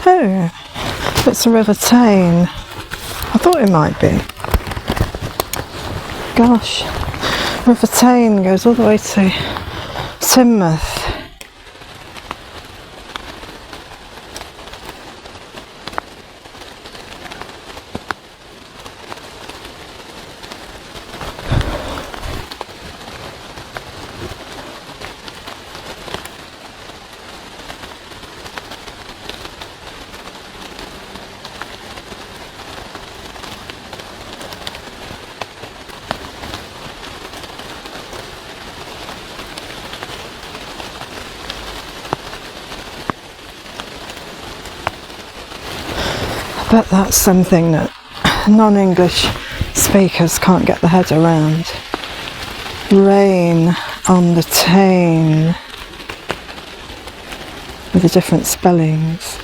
Oh, it's the River Teign. I thought it might be. Gosh, River Teign goes all the way to Teignmouth. But that's something that non-English speakers can't get their head around. Rain on the Teign, with the different spellings.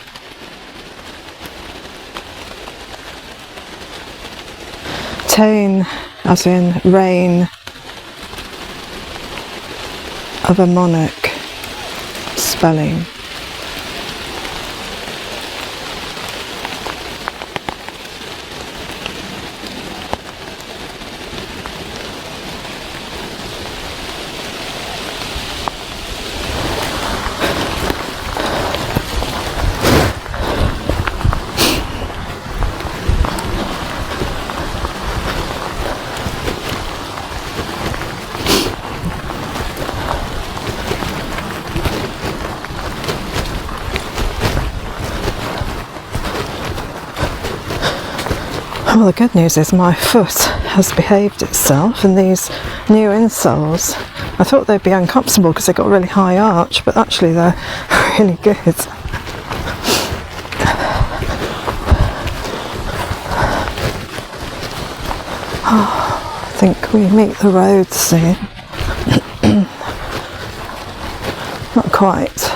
Teign as in rain, of a monarch spelling. Well, the good news is my foot has behaved itself in these new insoles. I thought they'd be uncomfortable because they've got a really high arch, but actually they're really good. Oh, I think we meet the road soon. Not quite.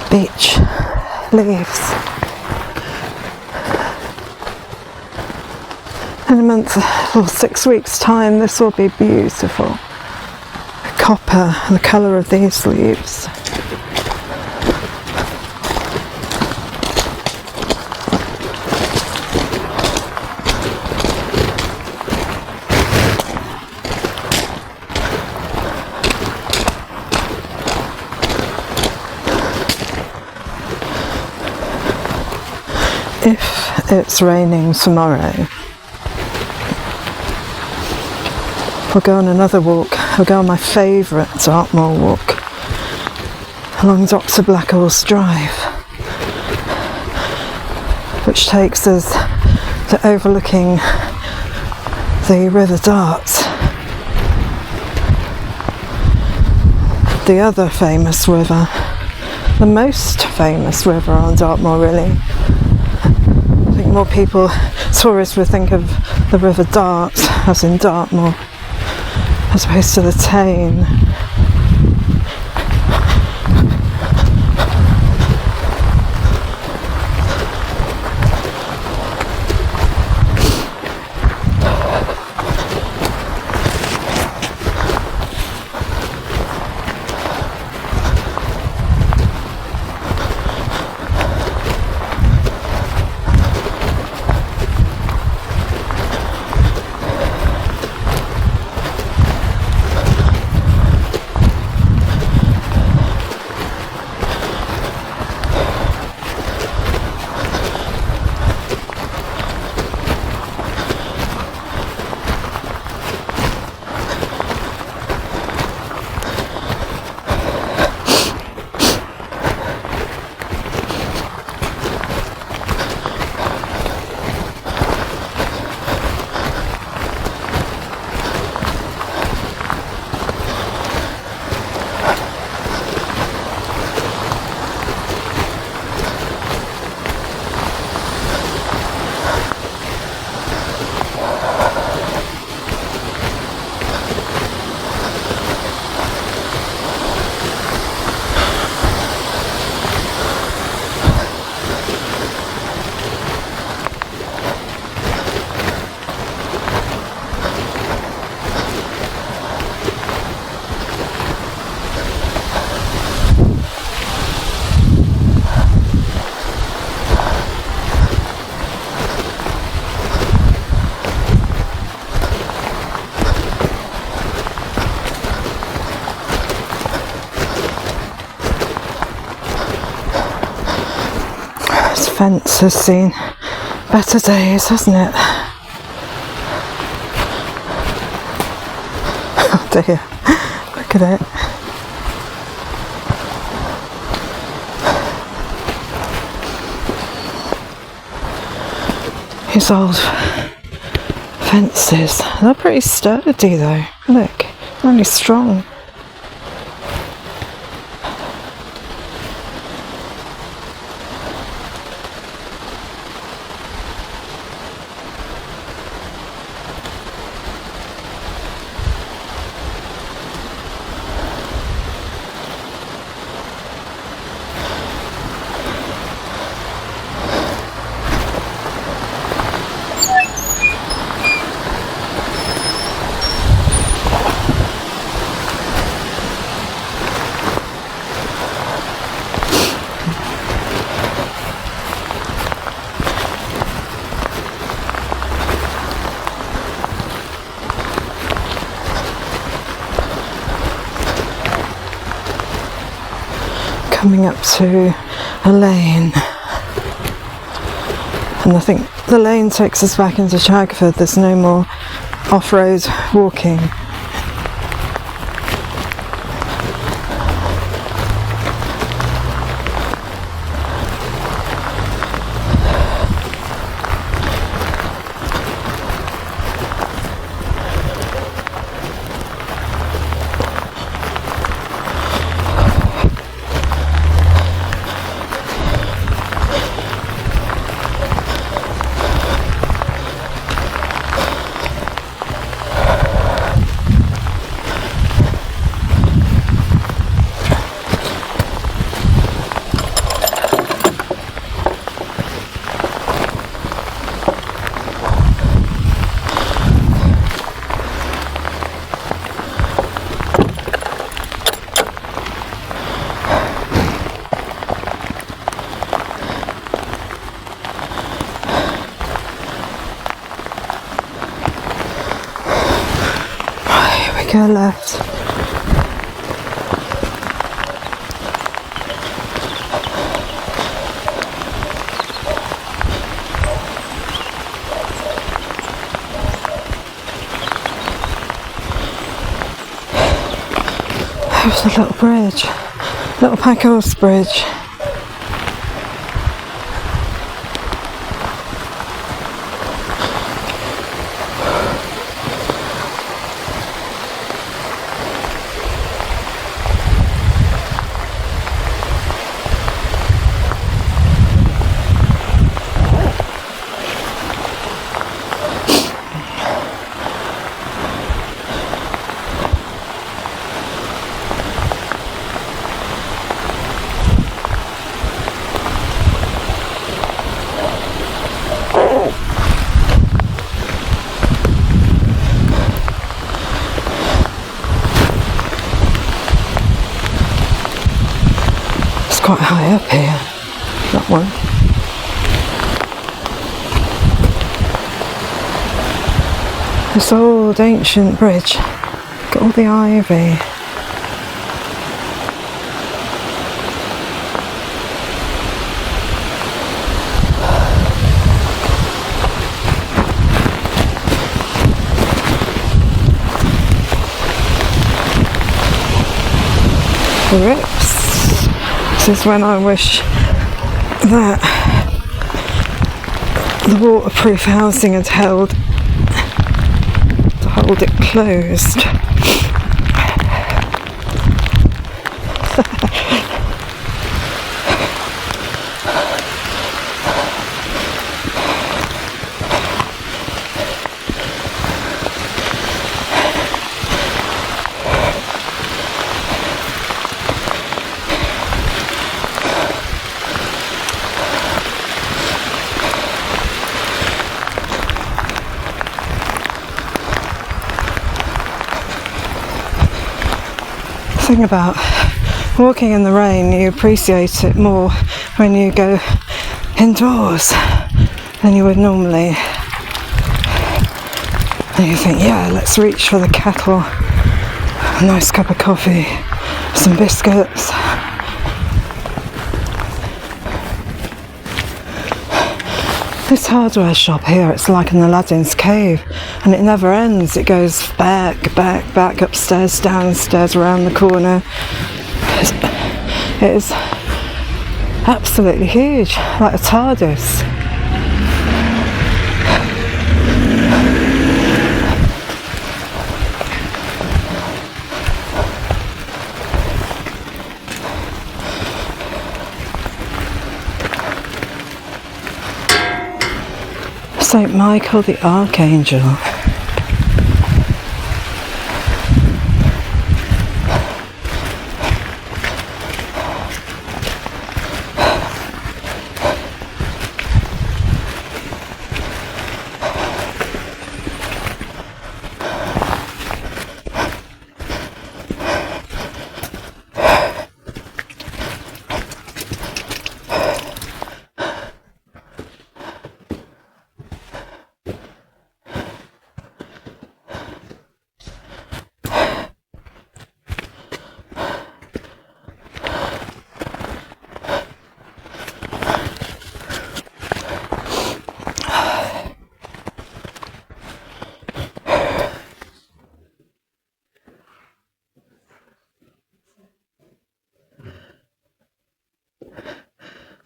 Beach leaves. In a month or 6 weeks' time, this will be beautiful. The copper and the colour of these leaves. If it's raining tomorrow, we'll go on another walk. We'll go on my favourite Dartmoor walk along Dr. Blackwell's Drive, which takes us to overlooking the River Dart, the other famous river, the most famous river on Dartmoor, really. I think more people, tourists would think of the River Dart as in Dartmoor, as opposed to the Teign. Fence has seen better days, hasn't it? Oh dear, look at it. These old fences, they're pretty sturdy though, look, really strong. coming up to a lane, and I think the lane takes us back into Chagford. There's no more off-road walking. Go left. There's a little bridge, little pack horse bridge. Quite high up here, that one. This old ancient bridge, got all the ivy. Rips. This is when I wish that the waterproof housing had held to hold it closed. Thing about walking in the rain, you appreciate it more when you go indoors than you would normally, and you think, yeah, let's reach for the kettle, a nice cup of coffee, some biscuits. This hardware shop here, it's like an Aladdin's cave, and it never ends. It goes back, upstairs, downstairs, around the corner. It is absolutely huge, like a TARDIS. St. Michael the Archangel.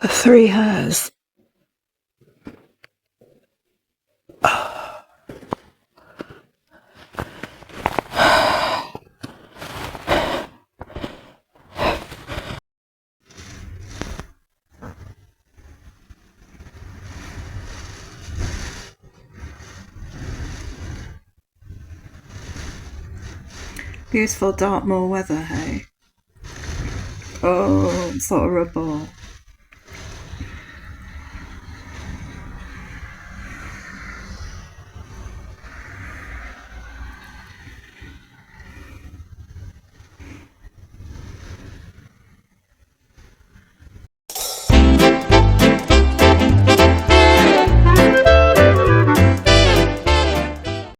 The three hares. Beautiful Dartmoor weather, hey? Oh, sort of rubble.